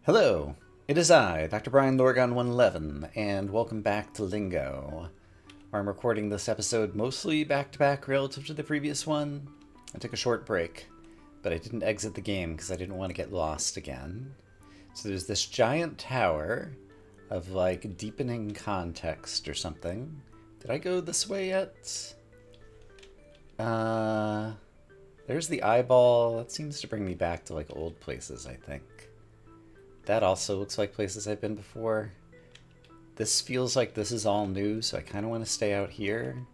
Hello, it is I, Dr. Brian Lorgon 111, and welcome back to Lingo, where I'm recording this episode mostly back-to-back relative to the previous one. I took a short break, but I didn't exit the game because I didn't want to get lost again. So there's this giant tower of, like, deepening context or something. Did I go this way yet? There's the eyeball. That seems to bring me back to, like, old places, I think. That also looks like places I've been before. This feels like this is all new, so I kind of want to stay out here.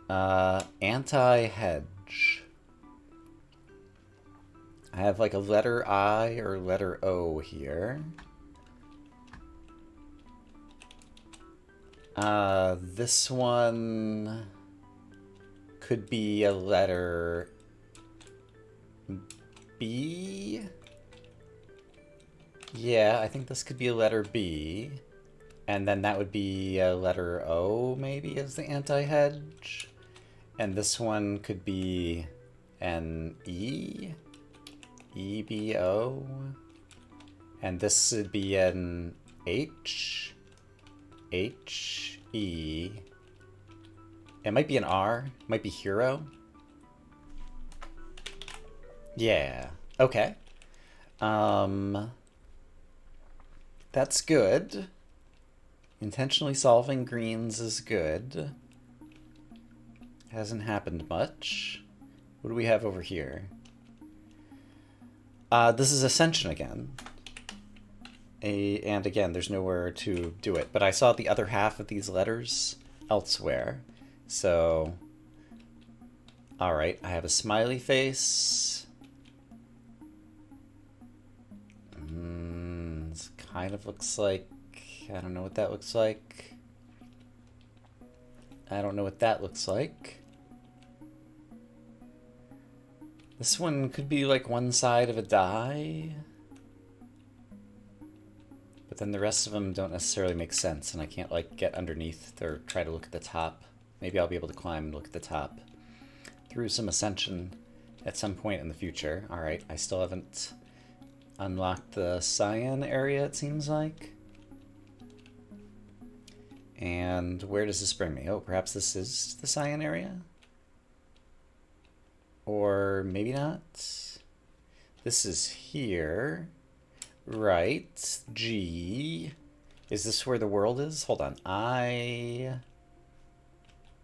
Anti-hedge. I have like a letter I or letter O here. This one could be a letter B. Yeah, I think this could be a letter B. And then that would be a letter O, maybe, as the anti-hedge. And this one could be an E. E-B-O. And this would be an H. H-E. It might be an R. It might be hero. Yeah. Okay. That's good. Intentionally solving greens is good. Hasn't happened much. What do we have over here? This is Ascension again. And again, there's nowhere to do it. But I saw the other half of these letters elsewhere. So, alright, I have a smiley face. This kind of looks like... I don't know what that looks like. I don't know what that looks like. This one could be like one side of a die. But then the rest of them don't necessarily make sense, and I can't like get underneath or try to look at the top. Maybe I'll be able to climb and look at the top through some Ascension at some point in the future. Alright, I still haven't unlocked the cyan area, it seems like. And where does this bring me? Oh, perhaps this is the cyan area? Or maybe not? This is here. Right. G. Is this where the world is? Hold on. I.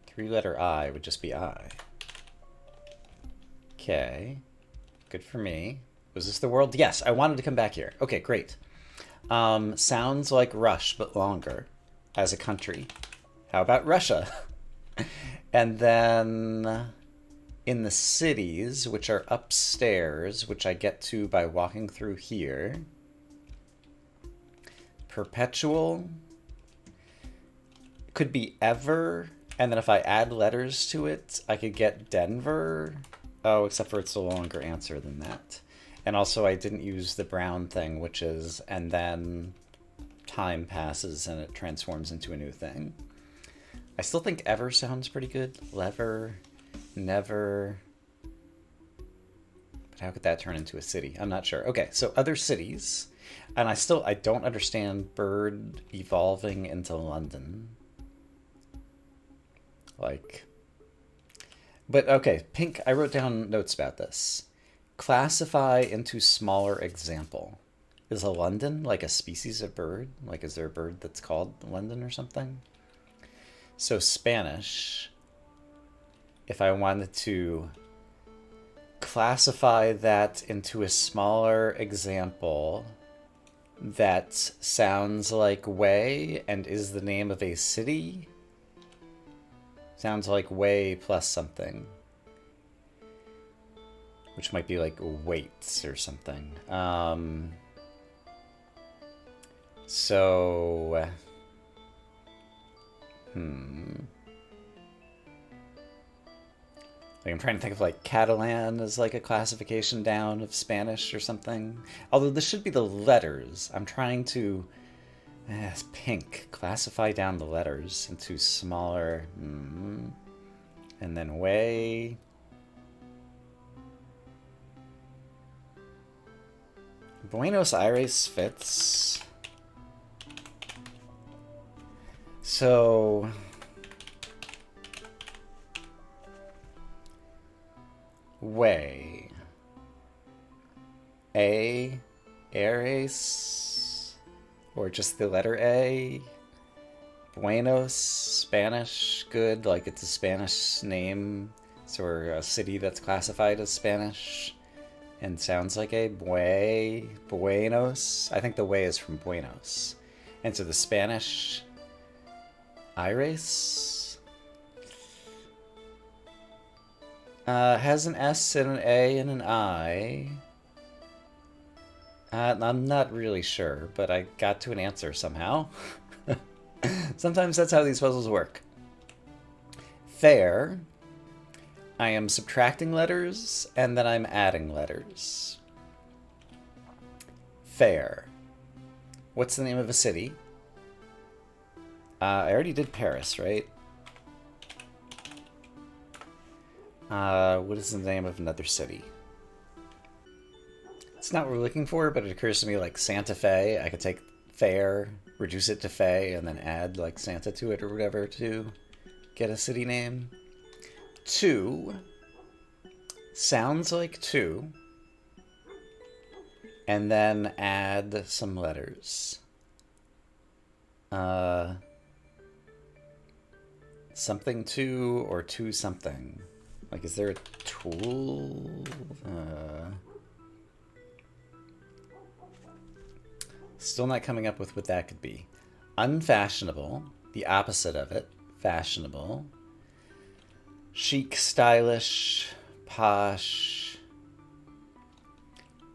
Three-letter I would just be I. Okay. Good for me. Was this the world? Yes, I wanted to come back here. Okay, great. Sounds like Rush, but longer. As a country. How about Russia? And then in the cities, which are upstairs, which I get to by walking through here. Perpetual. Could be ever. And then if I add letters to it, I could get Denver. Oh, except for it's a longer answer than that. And also I didn't use the brown thing, which is, and then time passes and it transforms into a new thing. I still think ever sounds pretty good. Lever, never. But how could that turn into a city? I'm not sure. Okay, so other cities. And I don't understand bird evolving into London. Like, but okay, pink, I wrote down notes about this. Classify into smaller example. Is a London like a species of bird? Like, is there a bird that's called London or something? So Spanish, if I wanted to classify that into a smaller example that sounds like way and is the name of a city, sounds like way plus something. Which might be like weights or something. So, like I'm trying to think of like Catalan as like a classification down of Spanish or something. Although this should be the letters. I'm trying to, it's pink, classify down the letters into smaller, and then way. Buenos Aires fits. So... way. A. Aires. Or just the letter A. Buenos, Spanish, good, like it's a Spanish name, or a city that's classified as Spanish, and sounds like a Buenos. I think the way is from Buenos. And so the Spanish Aires has an S and an A and an I. I'm not really sure, but I got to an answer somehow. Sometimes that's how these puzzles work. Fair. I am subtracting letters, and then I'm adding letters. Fair. What's the name of a city? I already did Paris, right? What is the name of another city? It's not what we're looking for, but it occurs to me like Santa Fe. I could take fair, reduce it to Fe, and then add like Santa to it or whatever to get a city name. 2 sounds like 2, and then add some letters. Something 2 or 2 something. Like, is there a tool? Still not coming up with what that could be. Unfashionable, the opposite of it, fashionable. Chic, stylish, posh.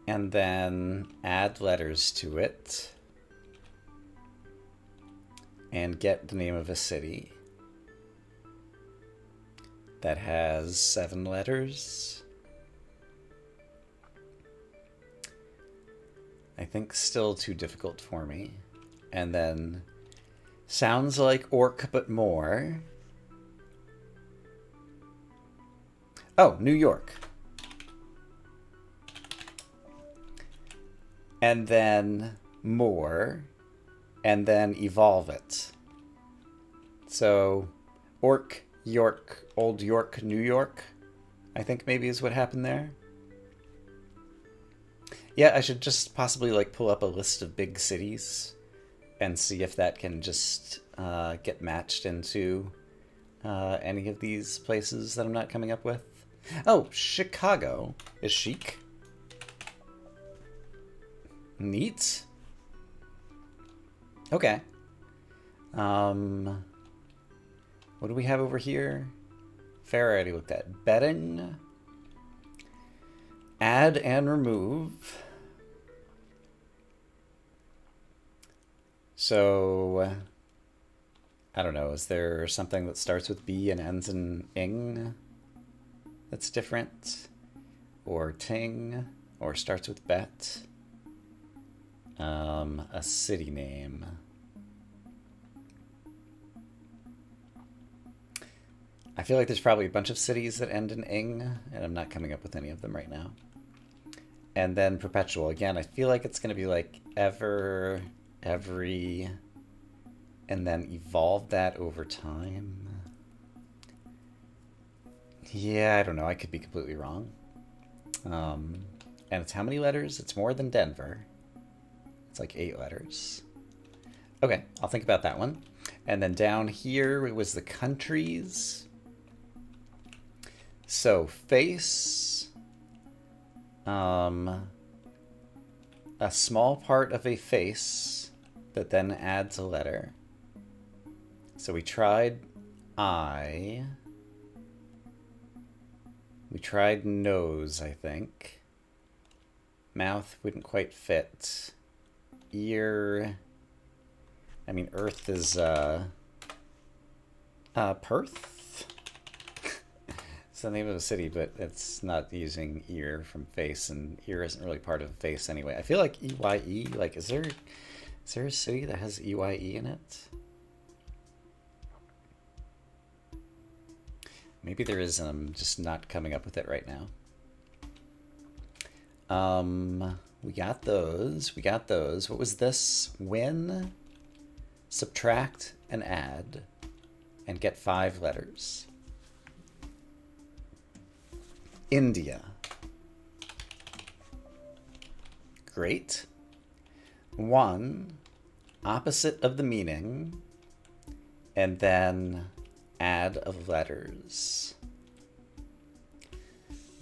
And then add letters to it. And get the name of a city that has 7 letters. I think still too difficult for me. And then sounds like orc, but more. Oh, New York. And then more. And then evolve it. So orc, York, Old York, New York, I think maybe is what happened there. Yeah, I should just possibly like pull up a list of big cities and see if that can just get matched into any of these places that I'm not coming up with. Oh, Chicago is chic. Neat. Okay. What do we have over here? Fair, I already looked at. Bedding. Add and remove. So, I don't know, is there something that starts with B and ends in ing that's different? Or ting? Or starts with bet? A city name. I feel like there's probably a bunch of cities that end in ing, and I'm not coming up with any of them right now. And then perpetual. Again, I feel like it's going to be like ever, every, and then evolve that over time. Yeah, I don't know. I could be completely wrong. And it's how many letters? It's more than Denver. It's like 8 letters. Okay, I'll think about that one. And then down here, it was the countries. So, face. A small part of a face that then adds a letter. So we tried eye. We tried nose, I think. Mouth wouldn't quite fit. Ear. I mean, earth is, Perth? It's the name of a city, but it's not using ear from face, and ear isn't really part of face anyway. I feel like EYE, like, is there a city that has EYE in it? Maybe there is, and I'm just not coming up with it right now. We got those. We got those. What was this? Win, subtract, and add, and get 5 letters. India. Great. 1, opposite of the meaning, and then add of letters.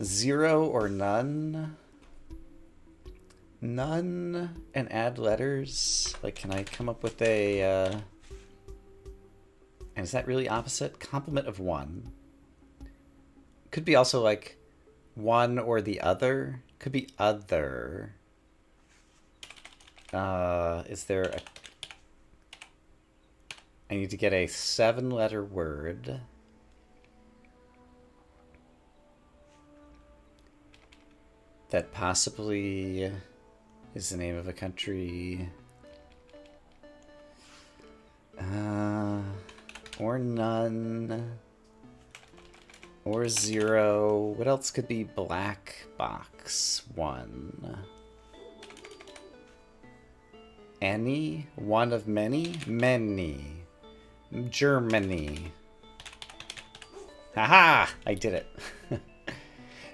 0 or none. None and add letters. Like, can I come up with a... and is that really opposite? Complement of 1. Could be also like 1 or the other. Could be other. Is there a... I need to get a 7-letter word. That possibly is the name of a country. Or none. Or 0. What else could be black box? 1. Any? One of many? Many. Germany. Haha! I did it.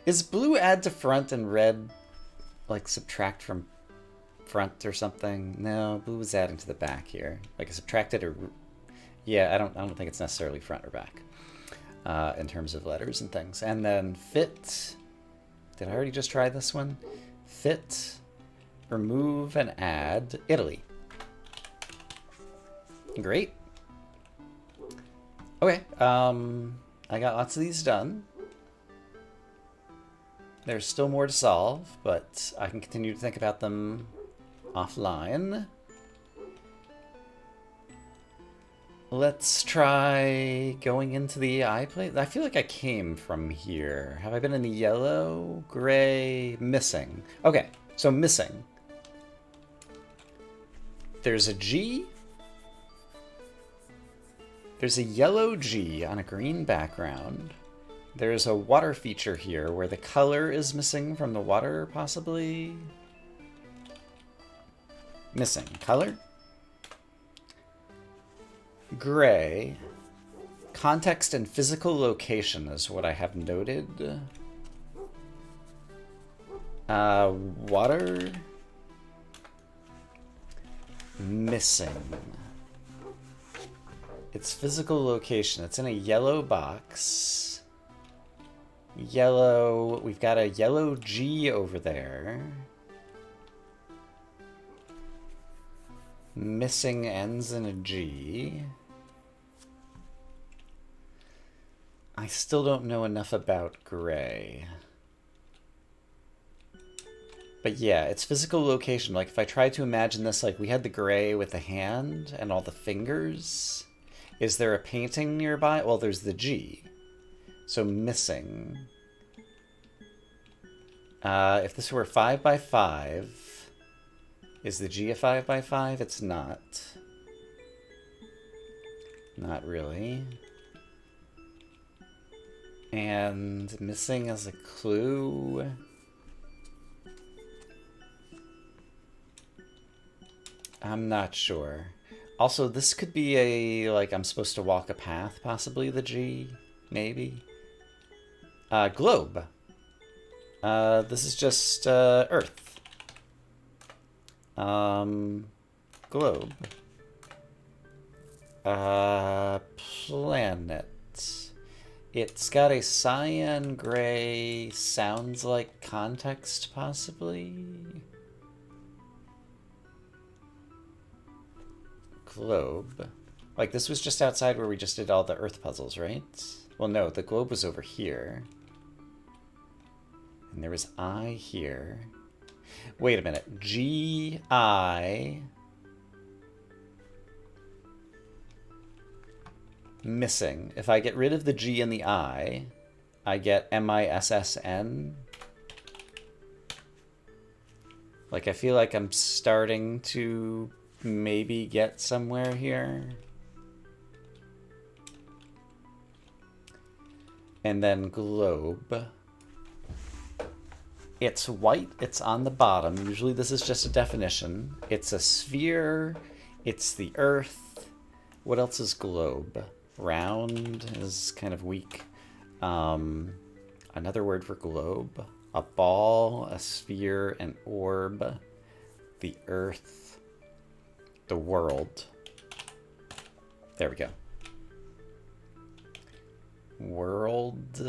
Is blue add to front and red like subtract from front or something? No, blue is adding to the back here. Like a subtracted or... Yeah, I don't think it's necessarily front or back in terms of letters and things. And then fit. Did I already just try this one? Fit, remove, and add Italy. Great. Okay, I got lots of these done. There's still more to solve, but I can continue to think about them offline. Let's try going into the eye plate. I feel like I came from here. Have I been in the yellow, gray, missing? Okay, so missing. There's a G. There's a yellow G on a green background. There's a water feature here where the color is missing from the water, possibly. Missing color. Gray. Context and physical location is what I have noted. Water. Missing. Its physical location. It's in a yellow box. Yellow. We've got a yellow G over there. Missing ends in a G. I still don't know enough about gray. But yeah, its physical location. Like if I tried to imagine this, like we had the gray with the hand and all the fingers. Is there a painting nearby? Well, there's the G. So missing. If this were 5 by 5, is the G a 5 by 5? It's not. Not really. And missing as a clue. I'm not sure. Also, this could be a, like, I'm supposed to walk a path, possibly the G, maybe. Globe. This is just, Earth. Globe. Planet. It's got a cyan gray, sounds like context, possibly. Globe. Like, this was just outside where we just did all the Earth puzzles, right? Well, no, the globe was over here. And there was I here. Wait a minute. G-I... Missing. If I get rid of the G and the I, I get M-I-S-S-N. Like, I feel like I'm starting to maybe get somewhere here. And then globe. It's white, it's on the bottom. Usually this is just a definition. It's a sphere, it's the Earth. What else is globe? Round is kind of weak. Another word for globe. A ball, a sphere, an orb, the Earth, the world. There we go. World.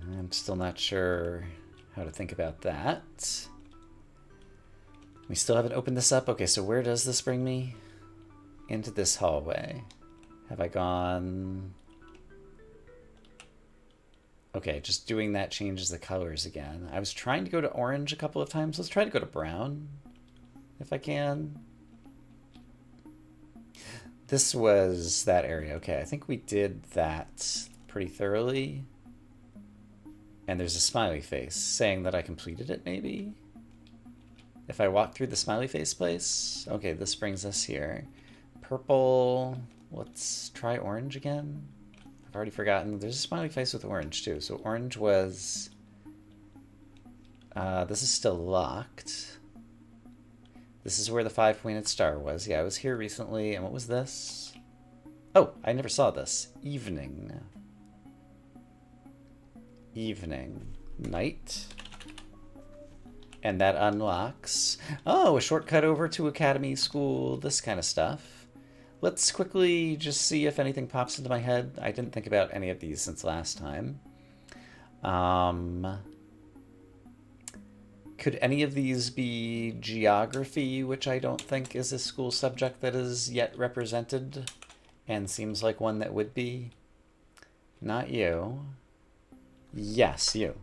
I'm still not sure how to think about that. We still haven't opened this up. Okay, so where does this bring me? Into this hallway. Have I gone... Okay, just doing that changes the colors again. I was trying to go to orange a couple of times. Let's try to go to brown, if I can. This was that area. Okay, I think we did that pretty thoroughly. And there's a smiley face saying that I completed it, maybe? If I walk through the smiley face place? Okay, this brings us here. Purple. Let's try orange again. I've already forgotten. There's a smiley face with orange, too. So orange was... this is still locked. This is where the 5-pointed star was. Yeah, I was here recently. And what was this? Oh, I never saw this. Evening. Evening. Night. And that unlocks... Oh, a shortcut over to Academy School. This kind of stuff. Let's quickly just see if anything pops into my head. I didn't think about any of these since last time. Could any of these be geography, which I don't think is a school subject that is yet represented, and seems like one that would be? Not you. Yes, you.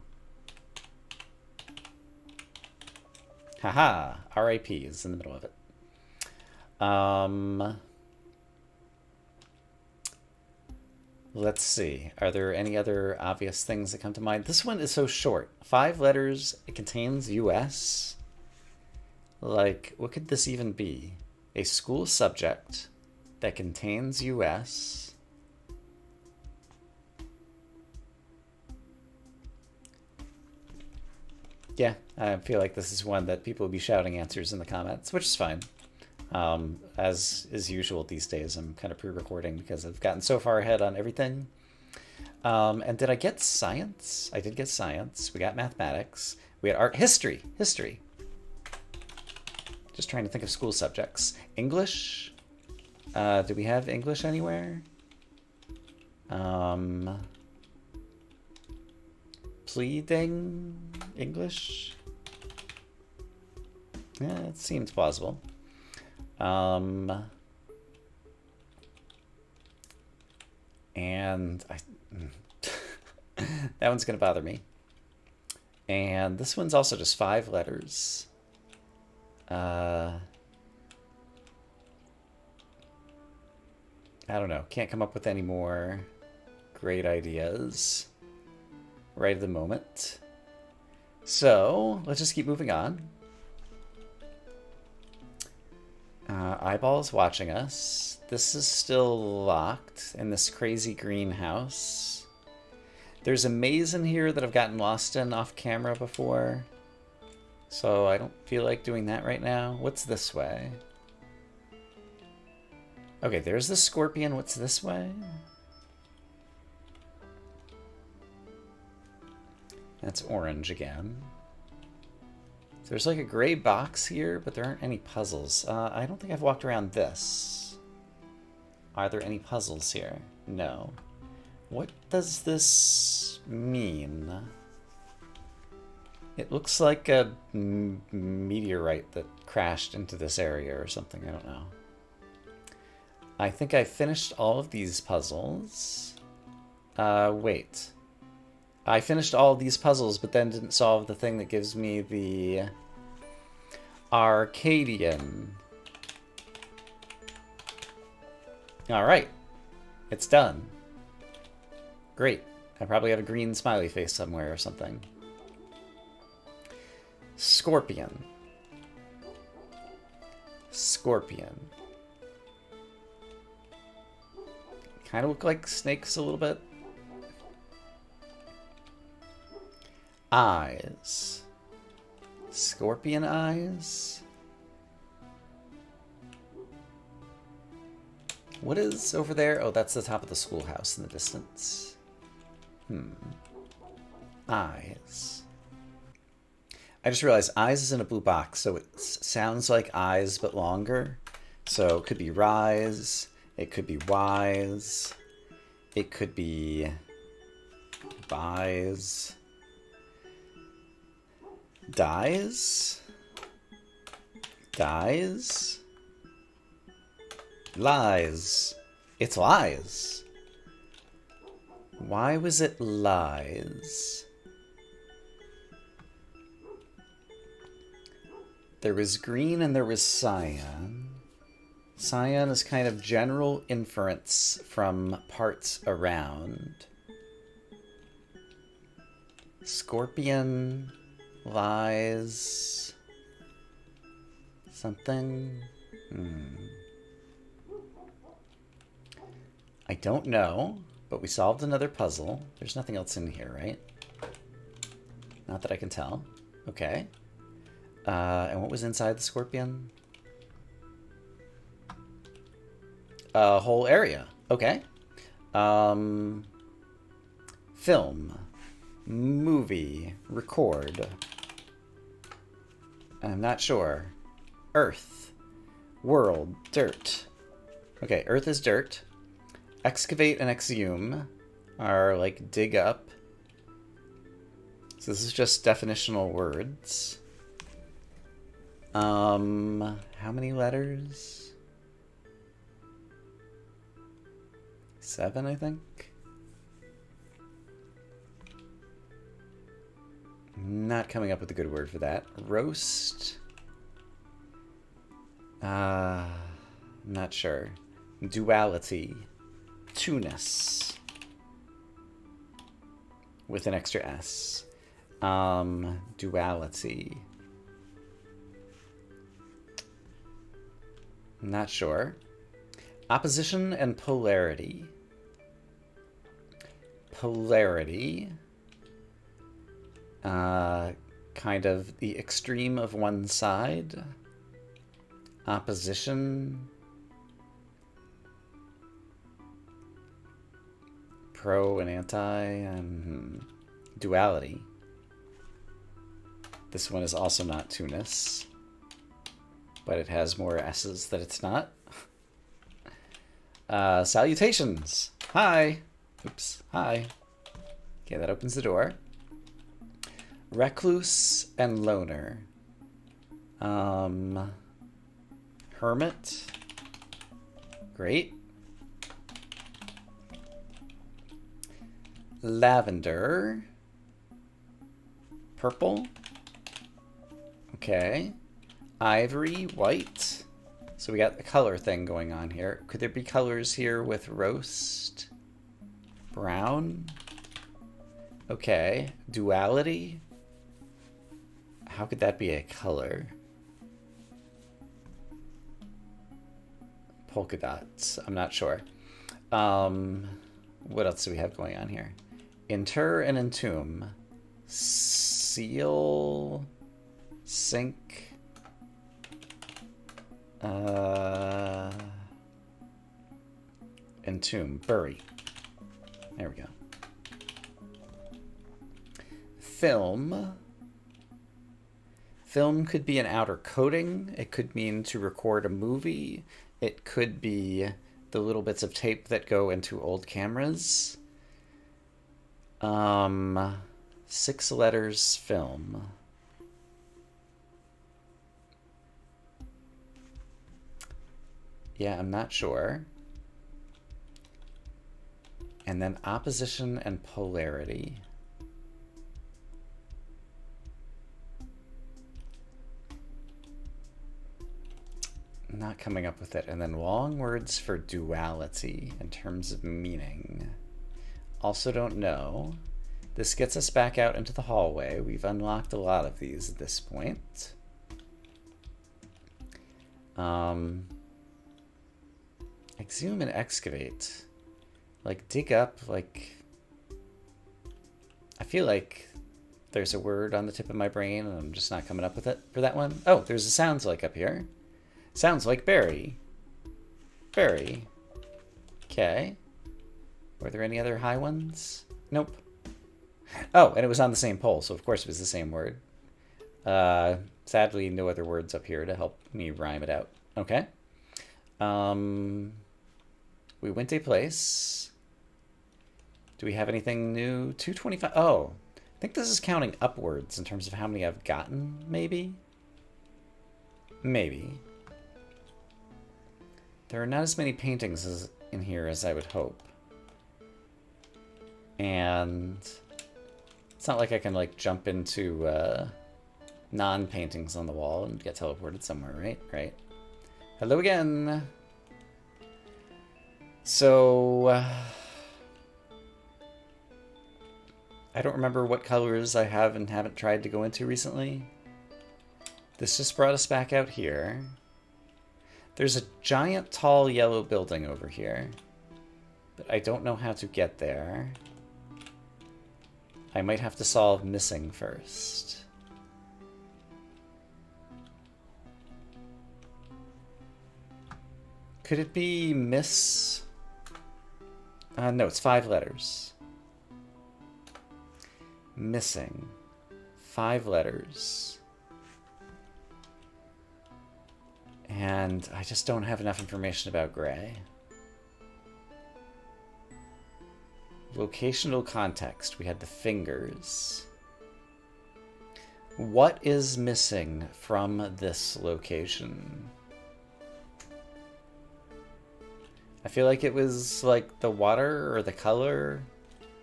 Haha, RIP is in the middle of it. Let's see. Are there any other obvious things that come to mind? This one is so short. 5 letters. It contains US. Like, what could this even be? A school subject that contains US. Yeah, I feel like this is one that people will be shouting answers in the comments, which is fine. As is usual these days, I'm kind of pre-recording because I've gotten so far ahead on everything. And did I get science? I did get science. We got mathematics. We had art, history. Just trying to think of school subjects. English. Do we have English anywhere? Pleading English. Yeah, it seems plausible. And that one's gonna bother me. And this one's also just 5 letters. I don't know. Can't come up with any more great ideas right at the moment. So let's just keep moving on. Eyeball's watching us. This is still locked in this crazy greenhouse. There's a maze in here that I've gotten lost in off camera before. So I don't feel like doing that right now. What's this way? Okay, there's the scorpion. What's this way? That's orange again. There's like a gray box here, but there aren't any puzzles. I don't think I've walked around this. Are there any puzzles here? No. What does this mean? It looks like a meteorite that crashed into this area or something. I don't know. I think I finished all of these puzzles. Wait. I finished all of these puzzles, but then didn't solve the thing that gives me the Arcadian. All right. It's done. Great. I probably have a green smiley face somewhere or something. Scorpion. Scorpion. Kind of look like snakes a little bit. Eyes. Scorpion eyes? What is over there? Oh, that's the top of the schoolhouse in the distance. Eyes. I just realized eyes is in a blue box, so it sounds like eyes but longer. So it could be rise, it could be wise, it could be buys, dies, dies, lies. It's lies. Why was it lies? There was green and there was cyan. Cyan is kind of general inference from parts around. Scorpion, lies, something. I don't know, but we solved another puzzle. There's nothing else in here, right? Not that I can tell. Okay. And what was inside the scorpion? A whole area. Okay. Film. Movie. Record. I'm not sure. Earth. World. Dirt. Okay, earth is dirt. Excavate and exhume are like dig up. So this is just definitional words. How many letters? 7, I think. Not coming up with a good word for that. Roast. Not sure. Duality. Two-ness. With an extra S. Duality. Not sure. Opposition and polarity. Polarity. Kind of the extreme of one side. Opposition. Pro and anti. Duality. This one is also not two-ness. But it has more S's that it's not. Salutations. Hi. Oops. Hi. Okay, that opens the door. Recluse and loner. Hermit. Great. Lavender. Purple. Okay. Ivory, white. So we got the color thing going on here. Could there be colors here with roast? Brown. Okay. Duality. How could that be a color? Polka dots. I'm not sure. What else do we have going on here? Inter and entomb. Seal. Sink. Entomb. Bury. There we go. Film. Film could be an outer coating. It could mean to record a movie. It could be the little bits of tape that go into old cameras. 6 letters, film. Yeah, I'm not sure. And then opposition and polarity. Not coming up with it. And then long words for duality in terms of meaning. Also don't know. This gets us back out into the hallway. We've unlocked a lot of these at this point. Exhume and excavate. Like dig up, like... I feel like There's a word on the tip of my brain, and I'm just not coming up with it for that one. Oh, there's a sounds like up here. Sounds like berry. Berry. Okay. Were there any other high ones? Nope. Oh, and it was on the same pole, so of course it was the same word. Sadly, no other words up here to help me rhyme it out. Okay. We went a place. Do we have anything new? 225. Oh, I think this is counting upwards in terms of how many I've gotten, maybe? Maybe. There are not as many paintings in here as I would hope. And it's not like I can, like, jump into non-paintings on the wall and get teleported somewhere, right? Right. Hello again. So, I don't remember what colors I have and haven't tried to go into recently. This just brought us back out here. There's a giant, tall, yellow building over here, but I don't know how to get there. I might have to solve missing first. Could it be miss? No, it's 5 letters. Missing. 5 letters. And I just don't have enough information about gray. Locational context. We had the fingers. What is missing from this location? I feel like it was like the water or the color.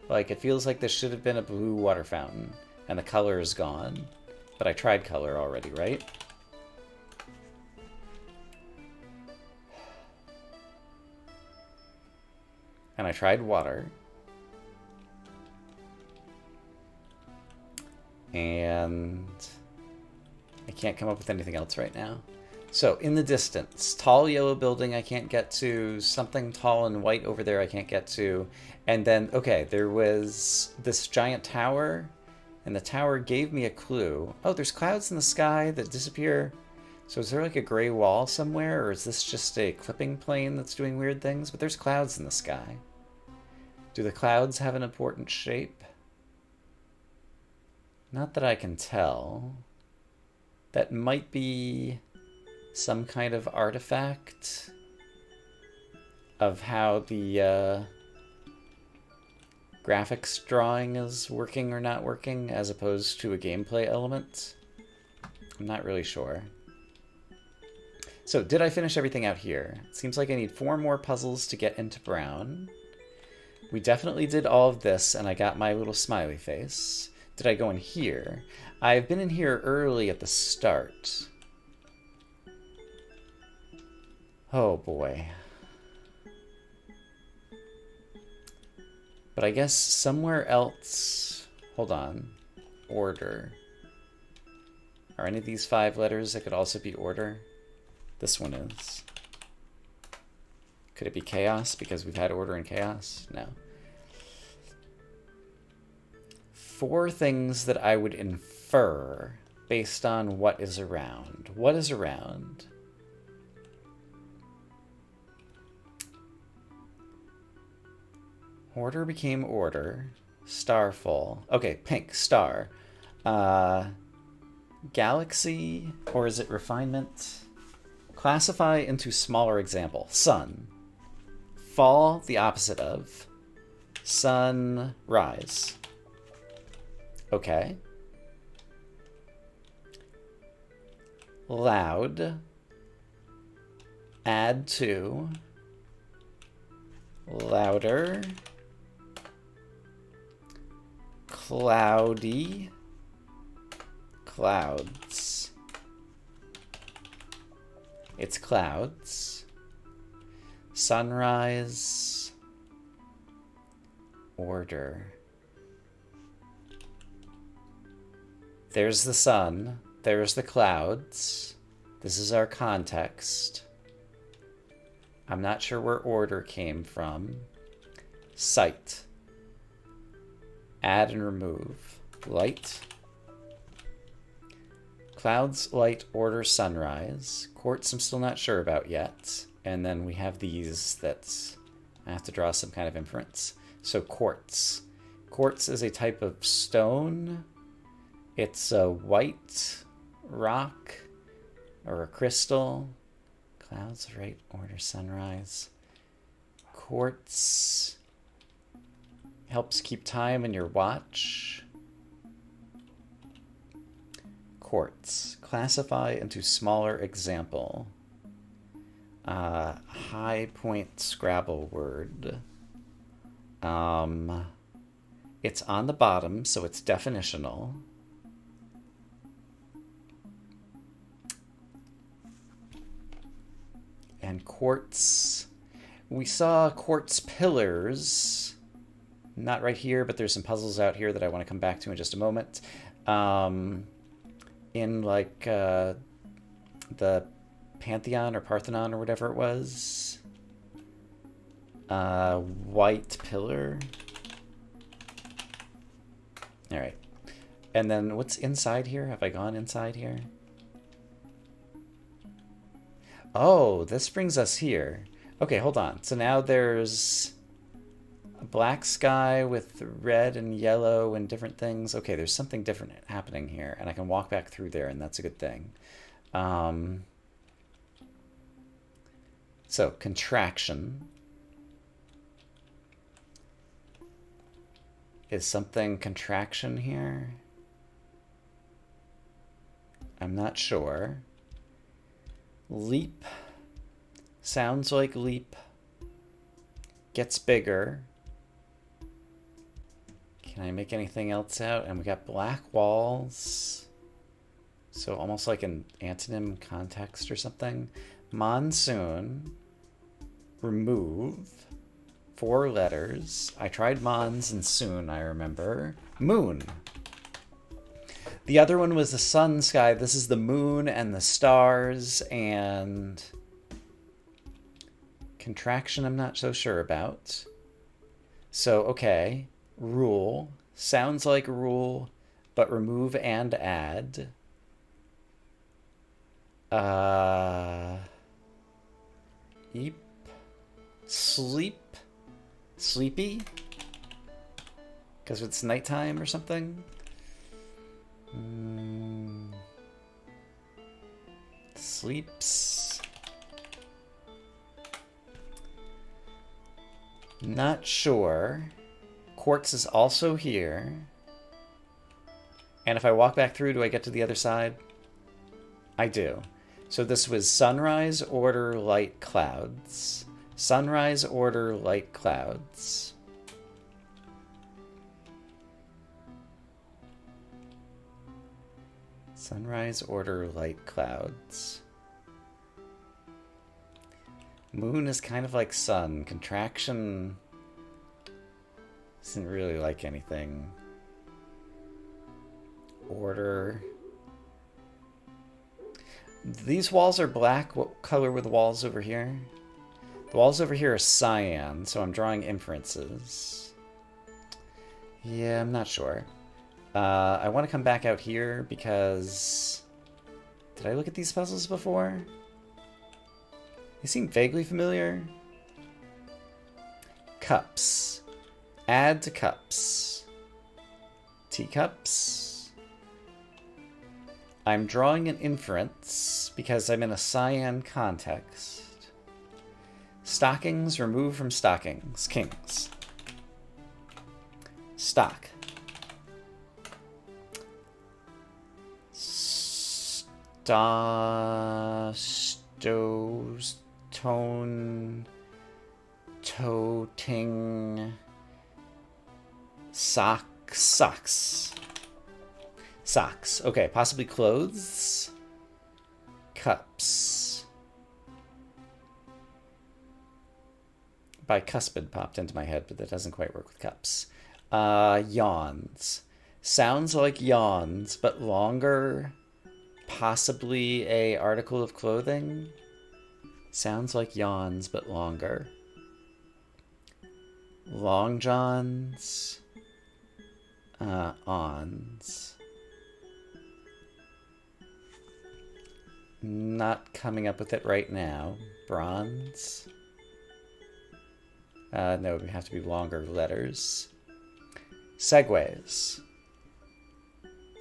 Like it feels like this should have been a blue water fountain and the color is gone. But I tried color already, right? And I tried water. And I can't come up with anything else right now. So, in the distance, tall yellow building I can't get to, something tall and white over there I can't get to, and then, okay, there was this giant tower, and the tower gave me a clue. Oh, there's clouds in the sky that disappear. So is there like a gray wall somewhere, or is this just a clipping plane that's doing weird things? But there's clouds in the sky. Do the clouds have an important shape? Not that I can tell. That might be some kind of artifact of how the graphics drawing is working or not working, as opposed to a gameplay element. I'm not really sure. So, did I finish everything out here? It seems like I need 4 more puzzles to get into brown. We definitely did all of this, and I got my little smiley face. Did I go in here? I've been in here early at the start. Oh boy. But I guess somewhere else... Hold on. Order. Are any of these 5 letters that could also be order? This one is. Could it be chaos because we've had order and chaos? No. 4 things that I would infer based on what is around. What is around? Order became order. Starfall. Okay, pink. Star. Galaxy, or is it refinement? Classify into smaller example. Sun. Fall, the opposite of. Sunrise. Okay. Loud. Add to. Louder. Cloudy. Clouds. It's clouds. Sunrise. Order. There's the sun. There's the clouds. This is our context. I'm not sure where order came from. Sight. Add and remove. Light. Clouds, light, order, sunrise. Quartz I'm still not sure about yet. And then we have these that I have to draw some kind of inference. So quartz. Quartz is a type of stone. It's a white rock or a crystal. Clouds, right, order, sunrise. Quartz helps keep time in your watch. Quartz. Classify into smaller example. High point Scrabble word. It's on the bottom, so it's definitional. And quartz. We saw quartz pillars. Not right here, but there's some puzzles out here that I want to come back to in just a moment. In like the Pantheon or Parthenon or whatever it was. White pillar. All right. And then what's inside here? Have I gone inside here? Oh, this brings us here. Okay, hold on. So now there's a black sky with red and yellow and different things. Okay, there's something different happening here, and I can walk back through there, and that's a good thing. So, contraction. Is something contraction here? I'm not sure. Leap. Sounds like leap. Gets bigger. Can I make anything else out? And we got black walls. So almost like an antonym context or something. Monsoon. Remove. 4 letters. I tried mons and soon, I remember. Moon. The other one was the sun sky. This is the moon and the stars and contraction I'm not so sure about. So, okay. Rule. Sounds like rule, but remove and add. Eep. Sleep. Sleepy? Because it's nighttime or something? Sleeps. Not sure. Quartz is also here. And if I walk back through, do I get to the other side? I do. So this was sunrise, order, light, clouds. Sunrise, order, light, clouds. Sunrise, order, light, clouds. Moon is kind of like sun. Contraction isn't really like anything. Order. These walls are black. What color were the walls over here? The walls over here are cyan, so I'm drawing inferences. Yeah, I'm not sure. I want to come back out here because... Did I look at these puzzles before? They seem vaguely familiar. Cups. Add to cups. Teacups. I'm drawing an inference because I'm in a cyan context. Stockings, remove from stockings. Kings. Stock. Stows, tone, toting, socks. Socks. Okay, possibly clothes. Cups. Bicuspid popped into my head, but that doesn't quite work with cups. Yawns. Sounds like yawns, but longer. Possibly a article of clothing. Sounds like yawns, but longer. Long johns. Ons. Not coming up with it right now. Bronze. No, it would have to be longer letters. Segways.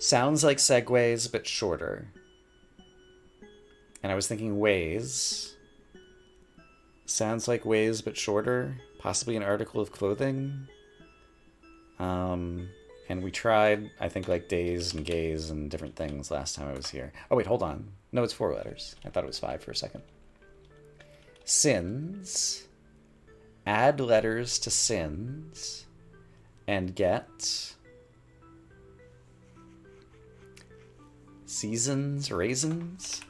Sounds like segways, but shorter. And I was thinking ways. Sounds like ways, but shorter. Possibly an article of clothing. And we tried, I think, like days and gays and different things last time I was here. Oh, wait, hold on. No, it's 4 letters. I thought it was 5 for a second. Sins. Add letters to sins. And get... seasons, raisins.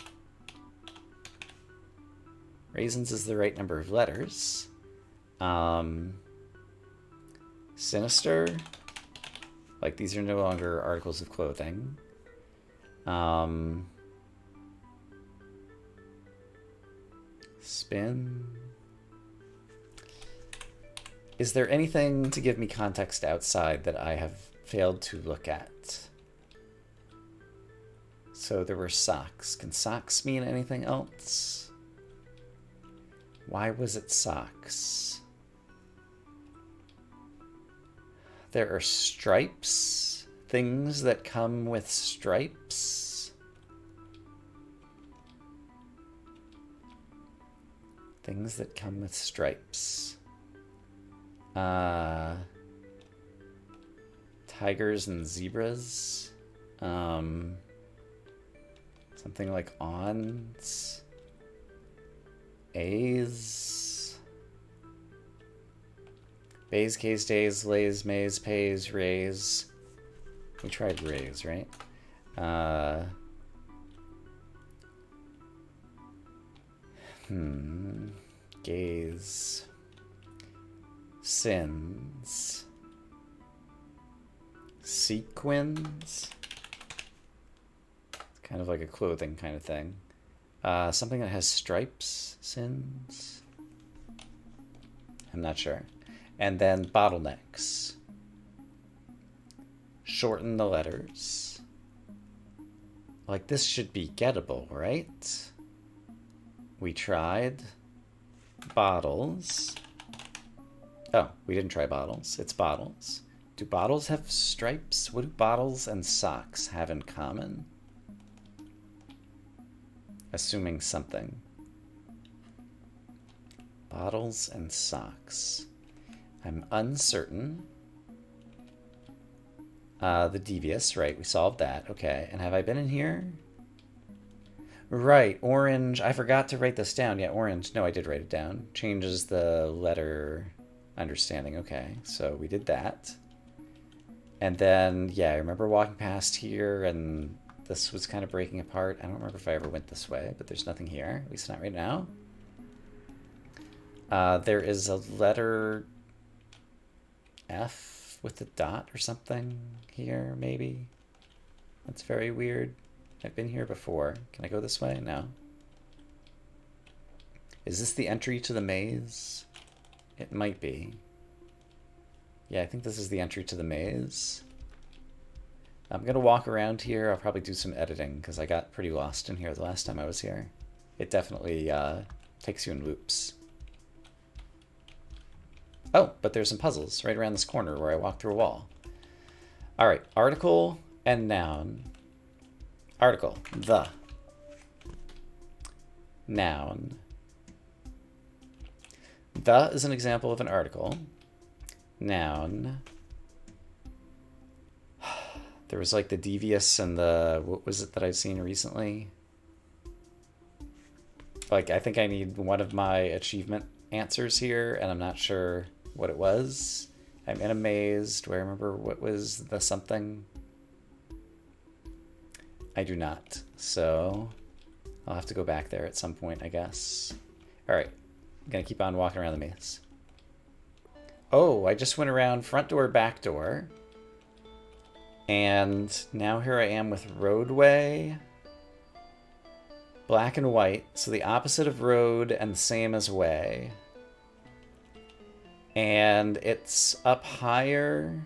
Raisins is the right number of letters. Sinister. Like, these are no longer articles of clothing. Spin. Is there anything to give me context outside that I have failed to look at? So there were socks. Can socks mean anything else? Why was it socks? There are stripes. Things that come with stripes. Things that come with stripes. Tigers and zebras. Something like awns. A's. Bays, K's, days, lays, mays, pays, rays. We tried rays, right? Gaze. Sins. Sequins. It's kind of like a clothing kind of thing. Something that has stripes. Sins. I'm not sure. And then bottlenecks. Shorten the letters. Like, this should be gettable, right? We tried bottles. Oh, we didn't try bottles. It's bottles. Do bottles have stripes? What do bottles and socks have in common? Assuming something. Bottles and socks. I'm uncertain. The devious, right, we solved that. Okay, and have I been in here? Right, orange. I forgot to write this down. Yeah, orange. No, I did write it down. Changes the letter understanding. Okay, so we did that. And then, yeah, I remember walking past here and this was kind of breaking apart. I don't remember if I ever went this way, but there's nothing here. At least not right now. There is a letter F with a dot or something here, maybe. That's very weird. I've been here before. Can I go this way? No. Is this the entry to the maze? It might be. Yeah, I think this is the entry to the maze. I'm gonna walk around here. I'll probably do some editing because I got pretty lost in here the last time I was here. It definitely takes you in loops. Oh, but there's some puzzles right around this corner where I walk through a wall. All right, article and noun. Article, the. Noun. The is an example of an article. Noun. There was like the devious and the, what was it that I've seen recently? Like, I think I need one of my achievement answers here, and I'm not sure what it was. I'm in a maze. Do I remember what was the something? I do not. So I'll have to go back there at some point, I guess. All right. I'm going to keep on walking around the maze. Oh, I just went around front door, back door. And now here I am with roadway. Black and white. So the opposite of road and the same as way. And it's up higher.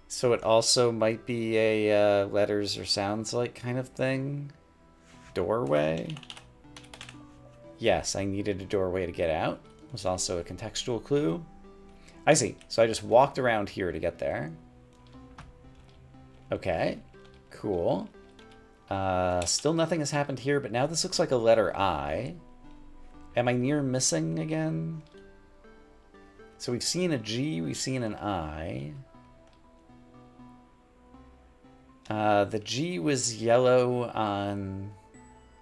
So it also might be a letters or sounds like kind of thing. doorway. Yes, I needed a doorway to get out. Was also a contextual clue. I see. So I just walked around here to get there. Okay. Cool. Still nothing has happened here, but now this looks like a letter I. Am I near missing again? So we've seen a G, we've seen an I. The G was yellow on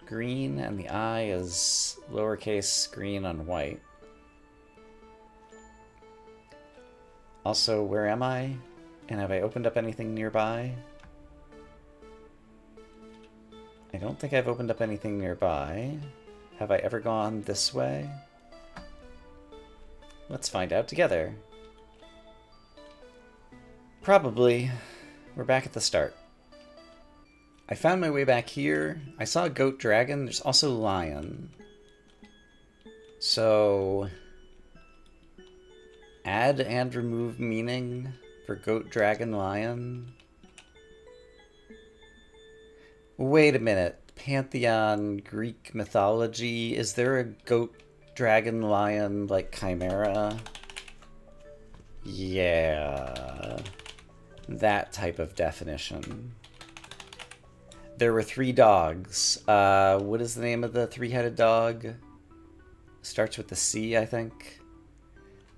green, and the I is lowercase green on white. Also, where am I? And have I opened up anything nearby? I don't think I've opened up anything nearby. Have I ever gone this way? Let's find out together. Probably. We're back at the start. I found my way back here. I saw a goat dragon. There's also lion. So add and remove meaning for goat, dragon, lion. Wait a minute. Pantheon, Greek mythology. Is there a goat, dragon, lion, like chimera? Yeah. That type of definition. There were 3 dogs. What is the name of the 3-headed dog? Starts with the C, I think.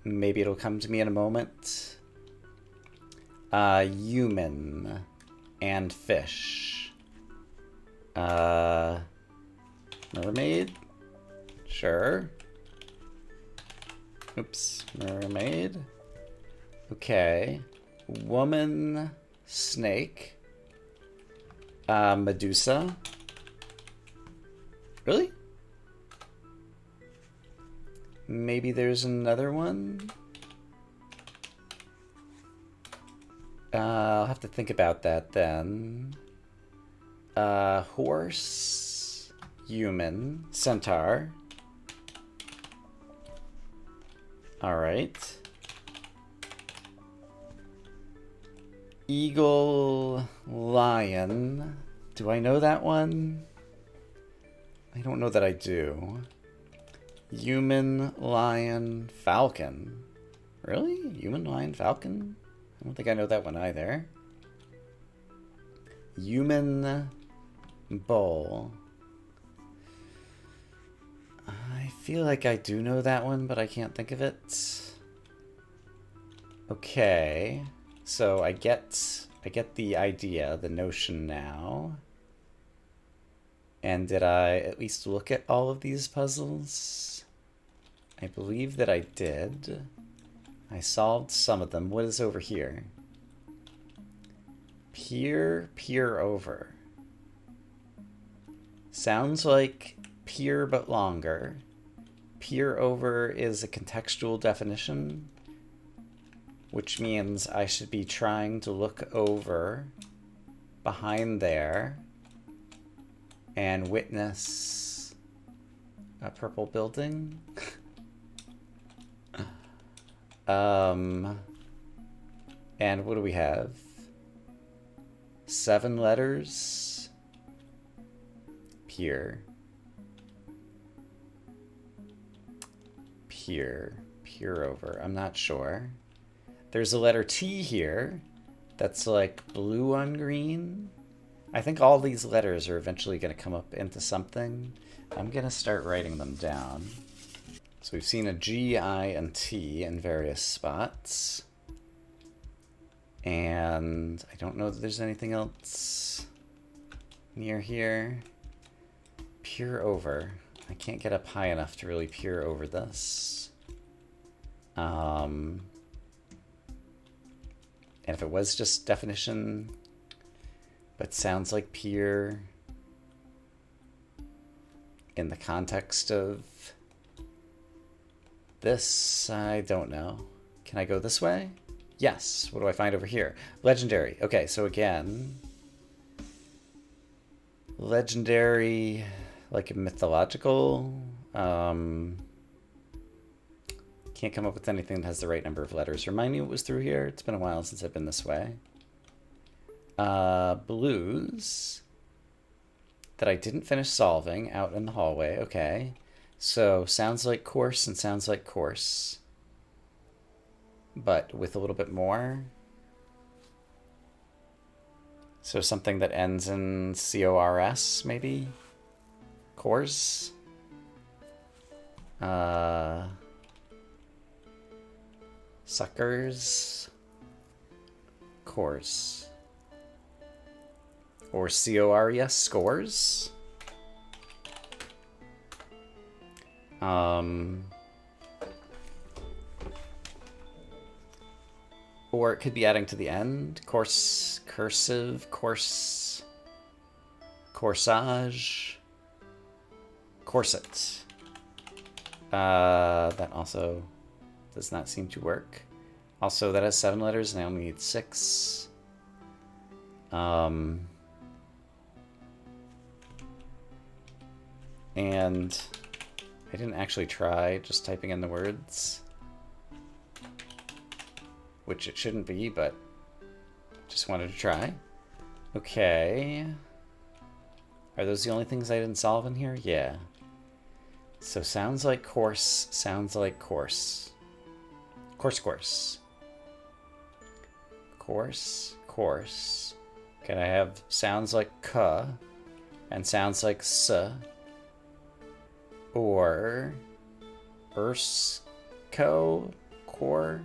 Maybe it'll come to me in a moment. Human and fish. Mermaid? Sure. Oops. Mermaid. Okay. Woman. Snake. Medusa. Really? Maybe there's another one? I'll have to think about that then. Horse. Human. Centaur. Alright. Eagle. Lion. Do I know that one? I don't know that I do. Human, lion, falcon. Really? Human, lion, falcon? I don't think I know that one either. Human, bull. I feel like I do know that one, but I can't think of it. Okay. So I get the idea, the notion now. And did I at least look at all of these puzzles? I believe that I did. I solved some of them. What is over here? Peer, peer over. Sounds like peer but longer. Peer over is a contextual definition, which means I should be trying to look over behind there and witness a purple building. And what do we have? 7 letters. Peer. Peer. Peer over. I'm not sure. There's a letter T here that's like blue on green. I think all these letters are eventually going to come up into something. I'm going to start writing them down. So we've seen a G, I, and T in various spots. And I don't know that there's anything else near here. Peer over. I can't get up high enough to really peer over this. And if it was just definition, but sounds like peer in the context of this, I don't know. Can I go this way? Yes. What do I find over here? Legendary. Okay, so again, legendary, like mythological. Can't come up with anything that has the right number of letters. Remind me what was through here. It's been a while since I've been this way. Blues. that I didn't finish solving out in the hallway. Okay. So sounds like course and sounds like course, but with a little bit more. So something that ends in CORS, maybe? Course? Suckers? Course. Or CORES, scores? Or it could be adding to the end. Course, cursive, course, corsage, corset. That also does not seem to work. Also, that has 7 letters, and I only need 6. And I didn't actually try just typing in the words, which it shouldn't be, but just wanted to try. Okay. Are those the only things I didn't solve in here? Yeah. So sounds like course, sounds like course. Course, course. Course, course. Can I have sounds like k and sounds like s? Or ersco, core,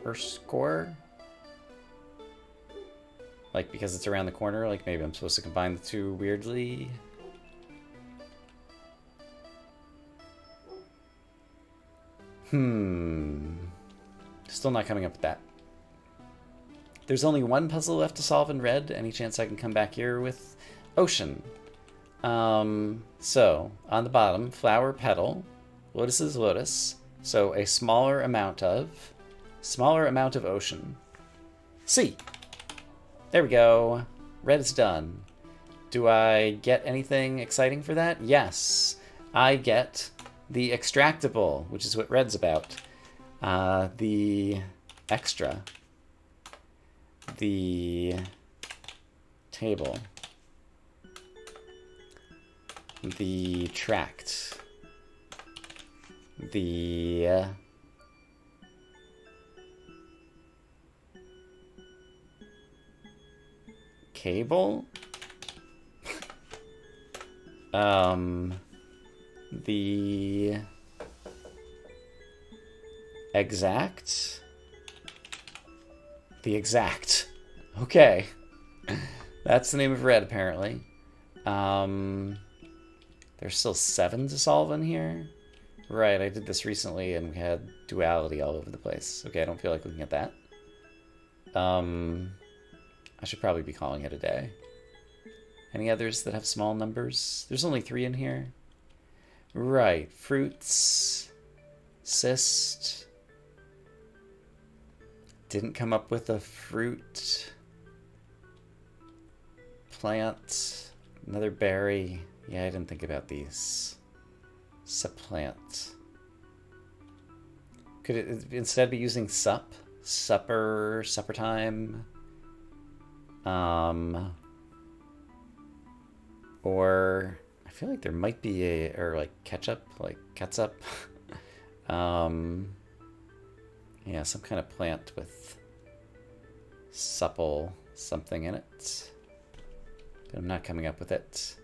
erscore? Like, because it's around the corner, like maybe I'm supposed to combine the two weirdly. Still not coming up with that. There's only one puzzle left to solve in red. Any chance I can come back here with ocean? So, on the bottom, flower, petal, lotus is lotus. So, a smaller amount of ocean. C. There we go. Red is done. Do I get anything exciting for that? Yes. I get the extractable, which is what red's about. The extra. The table. The tract. The cable. The exact. The exact. Okay. That's the name of red, apparently. There's still 7 to solve in here. Right, I did this recently and we had duality all over the place. Okay, I don't feel like looking at that. I should probably be calling it a day. Any others that have small numbers? There's only 3 in here. Right, fruits, cyst. Didn't come up with a fruit. Plant, another berry. Yeah, I didn't think about these. Supplant. Could it instead be using sup? Supper, supper time? Or I feel like there might be or like ketchup, like catsup. Yeah, some kind of plant with supple something in it. But I'm not coming up with it.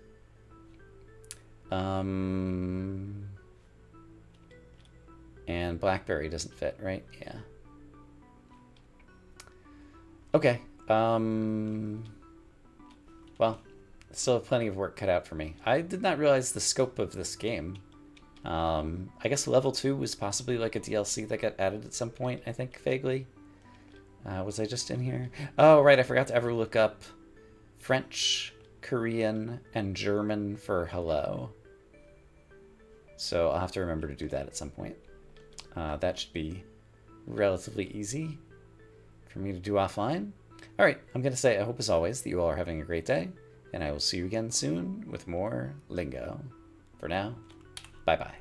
And blackberry doesn't fit, right? Yeah. Okay. Well, still have plenty of work cut out for me. I did not realize the scope of this game. I guess level 2 was possibly like a DLC that got added at some point, I think, vaguely. Was I just in here? Oh, right, I forgot to ever look up French, Korean, and German for hello. So I'll have to remember to do that at some point. That should be relatively easy for me to do offline. All right, I'm going to say I hope as always that you all are having a great day, and I will see you again soon with more Lingo. For now, bye-bye.